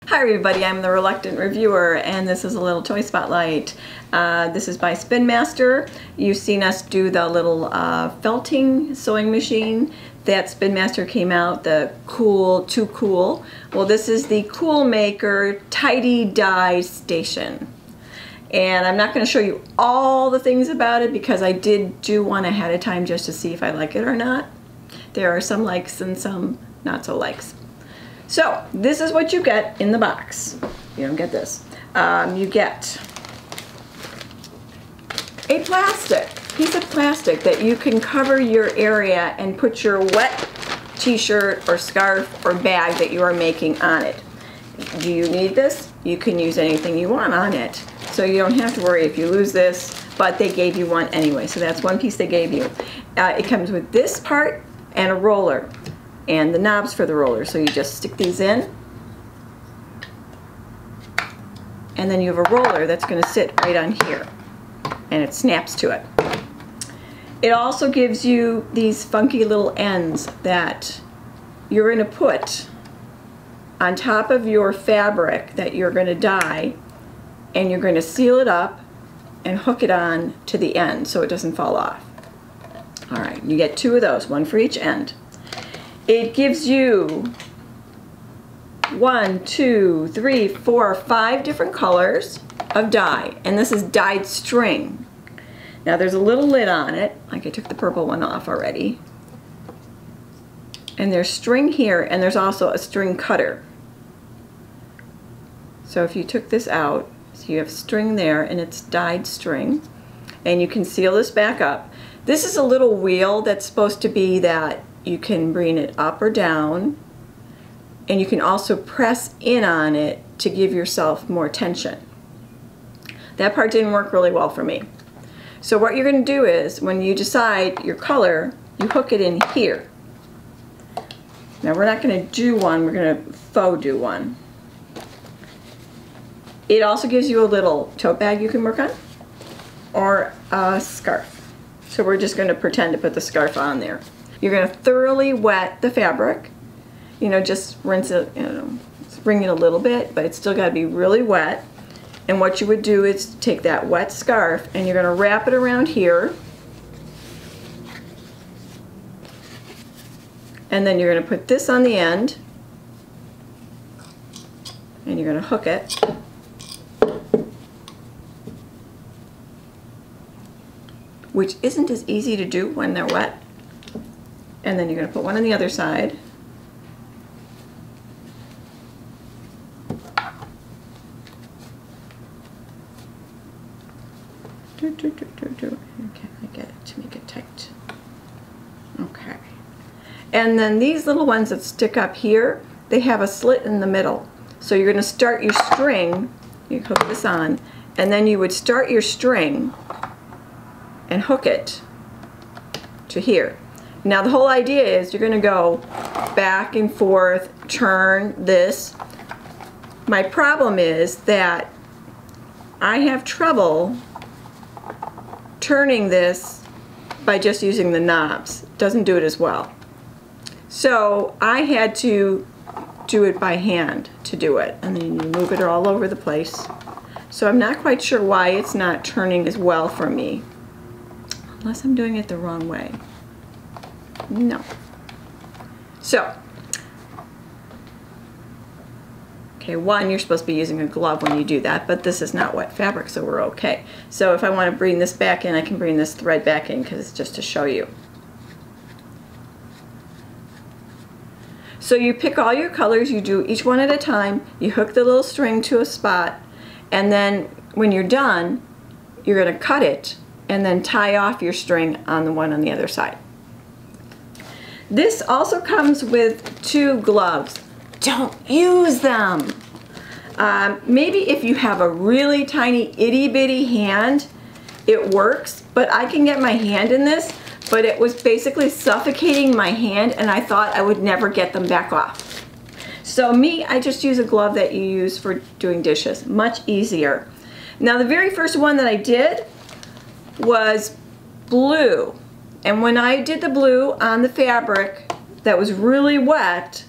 Hi everybody, I'm the Reluctant Reviewer, and this is a little toy spotlight. This is by Spin Master. You've seen us do the little felting sewing machine that Spin Master came out, the Cool Too Cool. Well, this is the Cool Maker Tidy Dye Station. And I'm not going to show you all the things about it because I did do one ahead of time just to see if I like it or not. There are some likes and some not so likes. So this is what you get in the box. You don't get this. You get a piece of plastic that you can cover your area and put your wet t-shirt or scarf or bag that you are making on it. Do you need this? You can use anything you want on it. So you don't have to worry if you lose this, but they gave you one anyway. So that's one piece they gave you. It comes with this part and a roller and the knobs for the roller. So you just stick these in, and then you have a roller that's going to sit right on here, and it snaps to it. It also gives you these funky little ends that you're going to put on top of your fabric that you're going to dye, and you're going to seal it up and hook it on to the end so it doesn't fall off. Alright, you get two of those, one for each end. It gives you 1, 2, 3, 4, 5 different colors of dye, and this is dyed string. Now there's a little lid on it, like I took the purple one off already. And there's string here, and there's also a string cutter. So if you took this out, so you have string there, and it's dyed string, and you can seal this back up. This is a little wheel that's supposed to be that you can bring it up or down, and you can also press in on it to give yourself more tension. That part didn't work really well for me. So what you're going to do is, when you decide your color, you hook it in here. Now we're not going to do one, we're going to faux do one. It also gives you a little tote bag you can work on, or a scarf. So we're just going to pretend to put the scarf on there. You're going to thoroughly wet the fabric. You know, just rinse it, wring it a little bit, but it's still got to be really wet. And what you would do is take that wet scarf and you're going to wrap it around here. And then you're going to put this on the end. And you're going to hook it. Which isn't as easy to do when they're wet. And then you're going to put one on the other side. Okay, I get it to make it tight. Okay. And then these little ones that stick up here, they have a slit in the middle. So you're going to start your string, you hook this on, and then you would start your string and hook it to here. Now the whole idea is you're going to go back and forth, turn this. My problem is that I have trouble turning this by just using the knobs. It doesn't do it as well. So I had to do it by hand to do it, and then you move it all over the place. So I'm not quite sure why it's not turning as well for me. Unless I'm doing it the wrong way. No. So, okay, one, you're supposed to be using a glove when you do that, but this is not wet fabric, so we're okay. So if I want to bring this back in, I can bring this thread back in because it's just to show you. So you pick all your colors, you do each one at a time, you hook the little string to a spot, and then when you're done, you're going to cut it and then tie off your string on the one on the other side. This also comes with 2 gloves. Don't use them. Maybe if you have a really tiny itty bitty hand, it works, but I can get my hand in this, but it was basically suffocating my hand and I thought I would never get them back off. So I just use a glove that you use for doing dishes. Much easier. Now the very first one that I did was blue, and when I did the blue on the fabric that was really wet,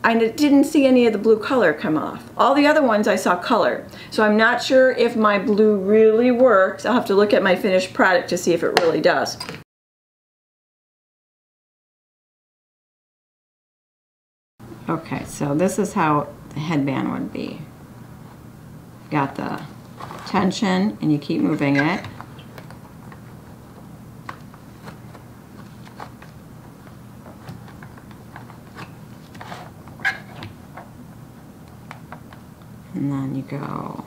I didn't see any of the blue color come off. All the other ones I saw color. So I'm not sure if my blue really works. I'll have to look at my finished product to see if it really does. Okay, so this is how the headband would be. Got the tension and you keep moving it. And then you go.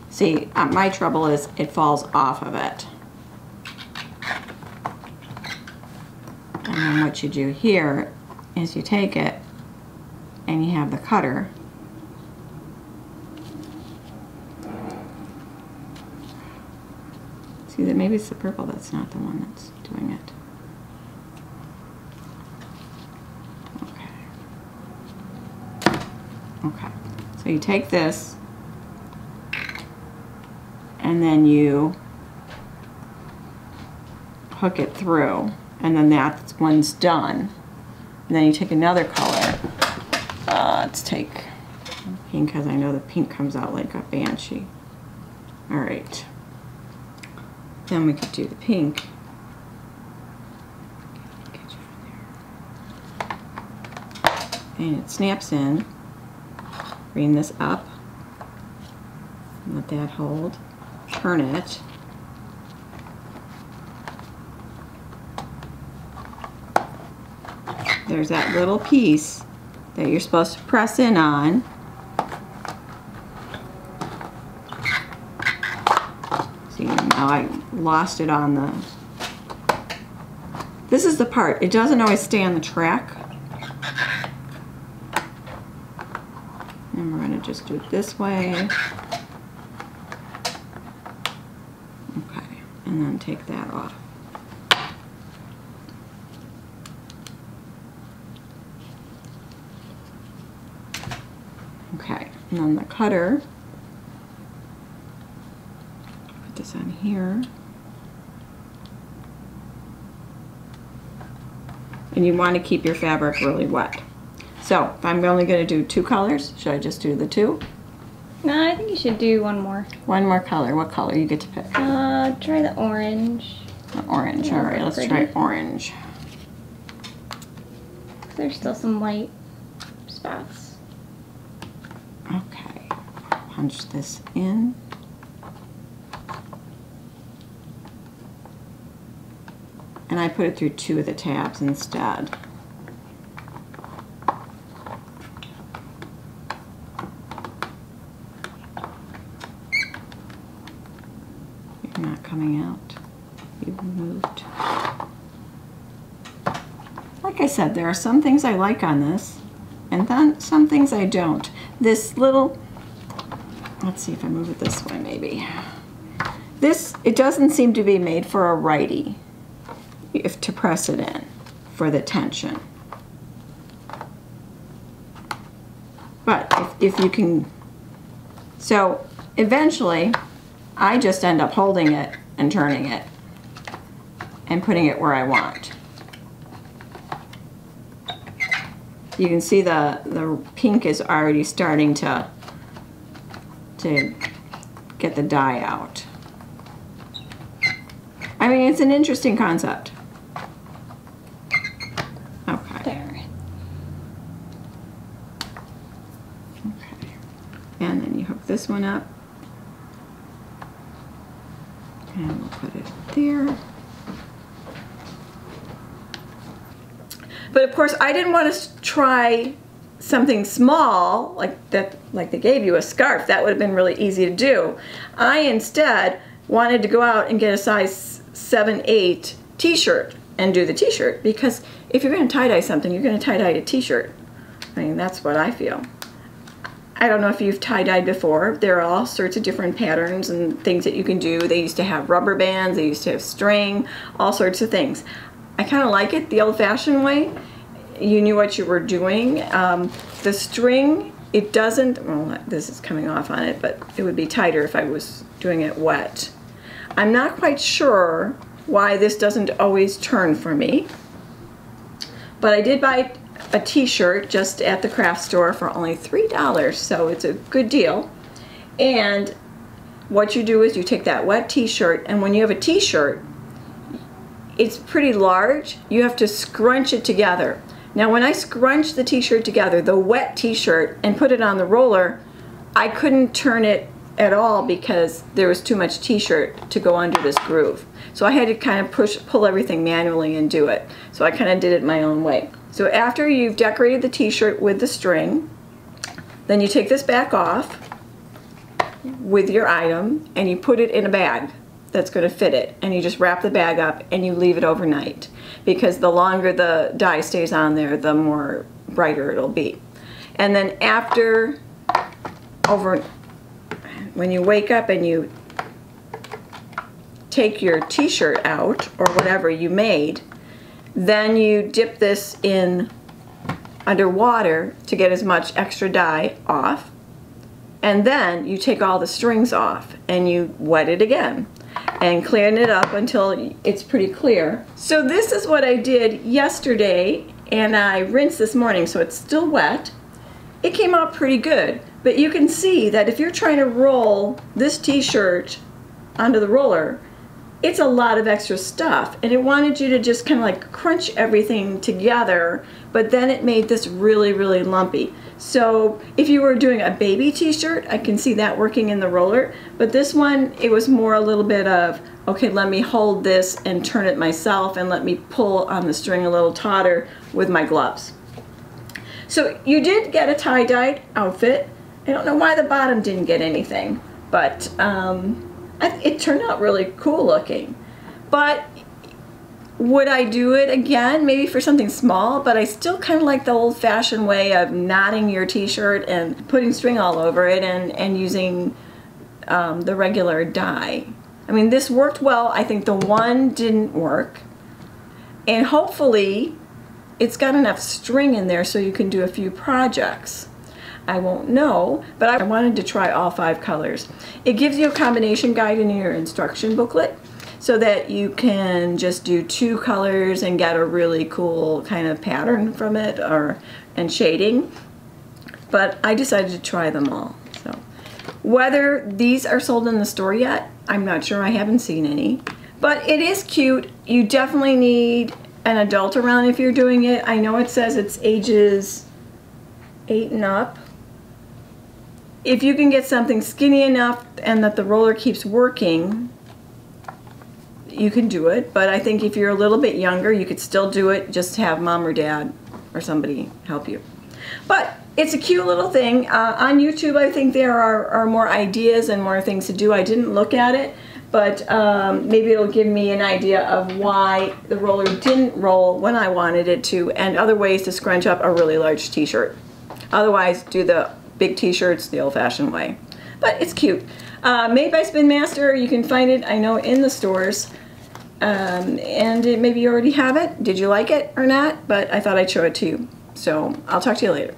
See, my trouble is it falls off of it. And then what you do here is you take it and you have the cutter. See that maybe it's the purple that's not the one that's doing it. Okay, so you take this and then you hook it through, and then that one's done. And then you take another color. Let's take pink, because I know the pink comes out like a banshee. All right. Then we could do the pink. And it snaps in. Bring this up, let that hold, turn it, there's that little piece that you're supposed to press in on. See, now I lost it on the, this is the part, it doesn't always stay on the track. And we're going to just do it this way. Okay, and then take that off. Okay, and then the cutter, put this on here. And you want to keep your fabric really wet. So, if I'm only going to do 2 colors, should I just do the 2? No, I think you should do one more. One more color. What color you get to pick? Try the orange. The orange. Yeah, all right, let's try orange. There's still some white spots. Okay, punch this in. And I put it through 2 of the tabs instead. You're not coming out. You've moved. Like I said, there are some things I like on this, and then some things I don't. This little, let's see if I move it this way maybe. This, it doesn't seem to be made for a righty, if to press it in for the tension. But if you can, so eventually I just end up holding it and turning it and putting it where I want. You can see the pink is already starting to get the dye out. I mean, it's an interesting concept. Okay. There. Okay. And then you hook this one up. And we'll put it there. But of course, I didn't want to try something small like that, like they gave you a scarf. That would have been really easy to do. I instead wanted to go out and get a size 7/8 t-shirt and do the t-shirt, because if you're going to tie-dye something, you're going to tie-dye a t-shirt. I mean, that's what I feel. I don't know if you've tie-dyed before. There are all sorts of different patterns and things that you can do. They used to have rubber bands, they used to have string, all sorts of things. I kind of like it the old-fashioned way. You knew what you were doing. The string, it doesn't, well, this is coming off on it, but it would be tighter if I was doing it wet. I'm not quite sure why this doesn't always turn for me. But I did buy a t-shirt just at the craft store for only $3, so it's a good deal. And what you do is you take that wet t-shirt, and when you have a t-shirt, it's pretty large, you have to scrunch it together. Now when I scrunched the t-shirt together, the wet t-shirt, and put it on the roller, I couldn't turn it at all because there was too much t-shirt to go under this groove. So I had to kind of pull everything manually and do it. So I kind of did it my own way. So after you've decorated the t-shirt with the string, then you take this back off with your item and you put it in a bag that's going to fit it, and you just wrap the bag up and you leave it overnight, because the longer the dye stays on there, the more brighter it'll be. And then when you wake up and you take your t-shirt out or whatever you made, then you dip this in underwater to get as much extra dye off, and then you take all the strings off and you wet it again and clean it up until it's pretty clear. So this is what I did yesterday, and I rinsed this morning, so it's still wet. It came out pretty good, but you can see that if you're trying to roll this t-shirt onto the roller, it's a lot of extra stuff, and it wanted you to just kind of like crunch everything together, but then it made this really, really lumpy. So if you were doing a baby t-shirt, I can see that working in the roller, but this one, it was more a little bit of, okay, let me hold this and turn it myself, and let me pull on the string a little tauter with my gloves. So you did get a tie-dyed outfit. I don't know why the bottom didn't get anything, but it turned out really cool looking. But would I do it again? Maybe for something small, but I still kind of like the old-fashioned way of knotting your t-shirt and putting string all over it and using the regular dye. I mean, this worked well. I think the one didn't work. And hopefully it's got enough string in there so you can do a few projects. I won't know, but I wanted to try all 5 colors. It gives you a combination guide in your instruction booklet so that you can just do 2 colors and get a really cool kind of pattern from it and shading. But I decided to try them all. So whether these are sold in the store yet, I'm not sure. I haven't seen any. But it is cute. You definitely need an adult around if you're doing it. I know it says it's ages 8 and up. If you can get something skinny enough and that the roller keeps working, you can do it. But I think if you're a little bit younger, you could still do it. Just have mom or dad or somebody help you. But it's a cute little thing. On YouTube, I think there are more ideas and more things to do. I didn't look at it, but maybe it'll give me an idea of why the roller didn't roll when I wanted it to, and other ways to scrunch up a really large t-shirt. Otherwise, do the big t-shirts the old-fashioned way. But it's cute. Made by Spin Master. You can find it, I know, in the stores. And maybe you already have it. Did you like it or not? But I thought I'd show it to you. So I'll talk to you later.